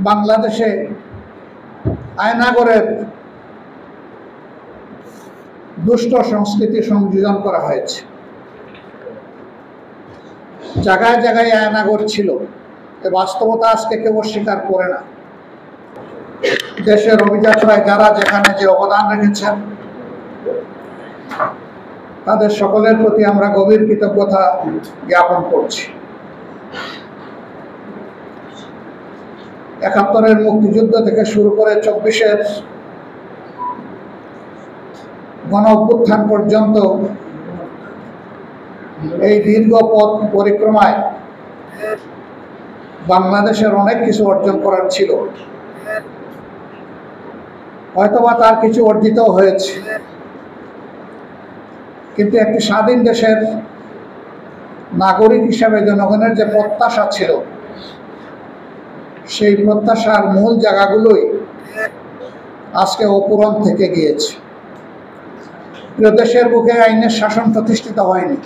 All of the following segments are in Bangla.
বাংলাদেশে আয়নাগরের দুষ্ট সংস্কৃতি সংযোজন করা হয়েছে। জায়গায় জায়গায় আয়নাগর ছিল, এ বাস্তবতা আজকে কেউ স্বীকার করে না। দেশের অভিযাত্রায় যারা যেখানে যে অবদান রেখেছেন তাদের সকলের প্রতি আমরা গভীর কৃতজ্ঞতা জ্ঞাপন করছি। ৭১-এর মুক্তিযুদ্ধ থেকে শুরু করে ২৪-এর গণ অভ্যুত্থান পর্যন্ত এই দীর্ঘ পথ পরিক্রমায় বাংলাদেশের অনেক কিছু অর্জন করার ছিল, হয়তোবা তার কিছু অর্জিত হয়েছে, কিন্তু একটি স্বাধীন দেশের নাগরিক হিসাবে জনগণের যে প্রত্যাশা ছিল সেই প্রত্যাশার মূল জায়গাগুলোই আজকে অপূরণ থেকে গিয়েছে। দেশের বুকে আইনের শাসন প্রতিষ্ঠিত হয়নি,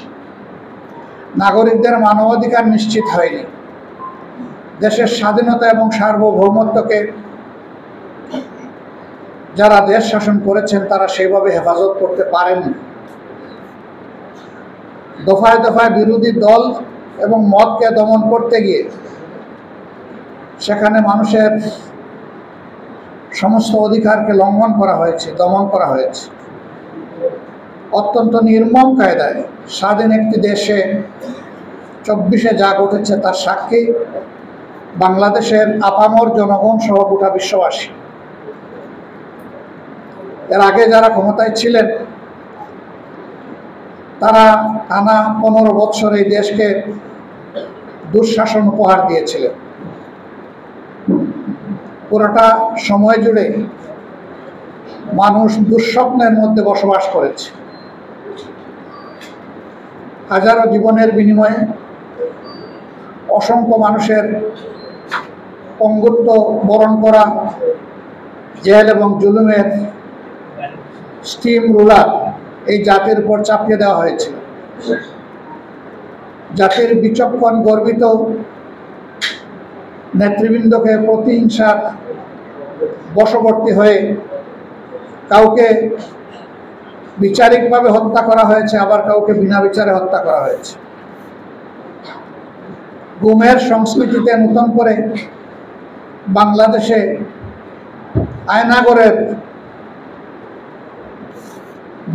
নাগরিকদের মানবাধিকার নিশ্চিত হয়নি, দেশের স্বাধীনতা এবং সার্বভৌমত্বকে যারা দেশ শাসন করেছেন তারা সেভাবে হেফাজত করতে পারেননি। দফায় দফায় বিরোধী দল এবং মতকে দমন করতে গিয়ে সেখানে মানুষের সমস্ত অধিকারকে লঙ্ঘন করা হয়েছে, দমন করা হয়েছে। অত্যন্ত নির্মম কায়দায় স্বাধীন একটি দেশে ২৪-এ যা ঘটেছে তার সাক্ষী বাংলাদেশের আপামর জনগণ সহ গোটা বিশ্ববাসী। এর আগে যারা ক্ষমতায় ছিলেন তারা টানা ১৫ বৎসর এই দেশকে দুঃশাসন উপহার দিয়েছিলেন। পুরোটা সময় জুড়ে মানুষ দুঃস্বপ্নের মধ্যে বসবাস করেছে। হাজারো জীবনের বিনিময়ে অসংখ্য মানুষের পঙ্গুত্ব বরণ করা, জেল এবং জুলুমের স্টিম রুলার এই জাতির উপর চাপিয়ে দেওয়া হয়েছিল। জাতির বিচক্ষণ গর্বিত নেতৃবৃন্দকে প্রতিহিংসার বশবর্তী হয়ে কাউকে বিচারিকভাবে হত্যা করা হয়েছে, আবার কাউকে বিনা বিচারে হত্যা করা হয়েছে। গুমের সংস্কৃতিতে নতুন করে বাংলাদেশে আয়নাগরের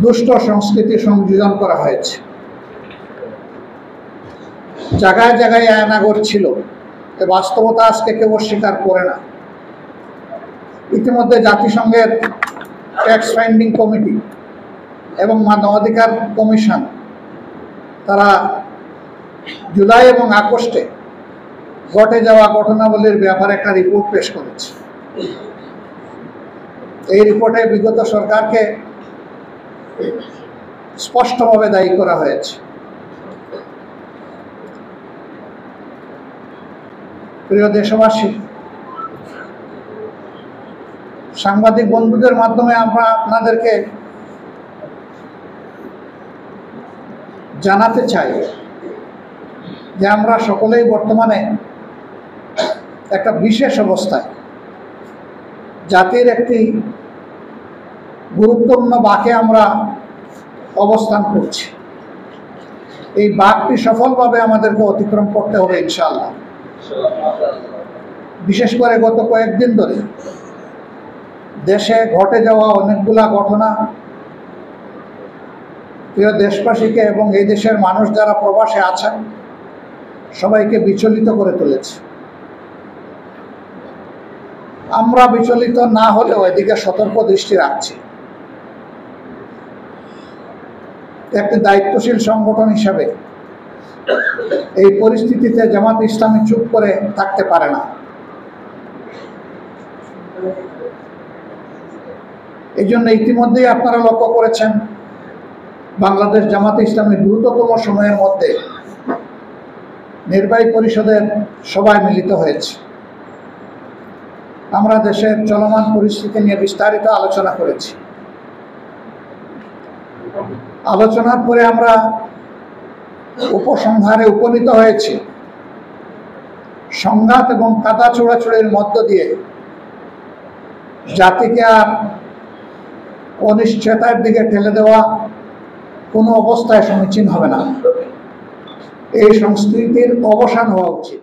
দুষ্ট সংস্কৃতি সংযোজন করা হয়েছে। জায়গায় জায়গায় আয়নাগর ছিল, এ বাস্তবতা আজকে কেউ স্বীকার করে না। ইতিমধ্যে জাতিসংঘের ট্যাক্স ফাইন্ডিং কমিটি এবং মানবাধিকার কমিশন তারা জুলাই এবং আগস্টে ঘটে যাওয়া ঘটনাবলীর ব্যাপারে একটা রিপোর্ট পেশ করেছে। এই রিপোর্টে বিগত সরকারকে স্পষ্টভাবে দায়ী করা হয়েছে। প্রিয় দেশবাসী, সাংবাদিক বন্ধুদের মাধ্যমে আমরা আপনাদেরকে জানাতে চাই যে আমরা সকলেই বর্তমানে একটা বিশেষ অবস্থায় জাতির একটি গুরুত্বপূর্ণ বাঁকে আমরা অবস্থান করছি। এই বাঁকটি সফলভাবে আমাদেরকে অতিক্রম করতে হবে ইনশাআল্লাহ। বিশেষ করে গত কয়েকদিন ধরে দেশে ঘটে যাওয়া অনেকগুলা ঘটনা প্রিয় দেশবাসীকে এবং এই দেশের মানুষ যারা প্রবাসে আছেন সবাইকে বিচলিত করে তুলেছে। আমরা বিচলিত না হলেও এদিকে সতর্ক দৃষ্টি রাখছি। একটি দায়িত্বশীল সংগঠন হিসাবে এই পরিস্থিতিতে জামাত ইসলামী চুপ করে থাকতে পারে না। এই জন্য ইতিমধ্যেই আপনারা লক্ষ্য করেছেন বাংলাদেশ জামাত ইসলামী দ্রুততম সময়ের মধ্যে নির্বাহী পরিষদের সভায় মিলিত হয়েছে। আমরা দেশের চলমান পরিস্থিতি নিয়ে বিস্তারিত আলোচনা করেছি। আলোচনার পরে আমরা উপসংহারে উপনীত হয়েছি সংঘাত এবং কাদা ছোড়াছুড়ির মধ্য দিয়ে জাতিকে আর অনিশ্চয়তার দিকে ঠেলে দেওয়া কোনো অবস্থায় সমীচীন হবে না। এই সংস্কৃতির অবসান হওয়া উচিত।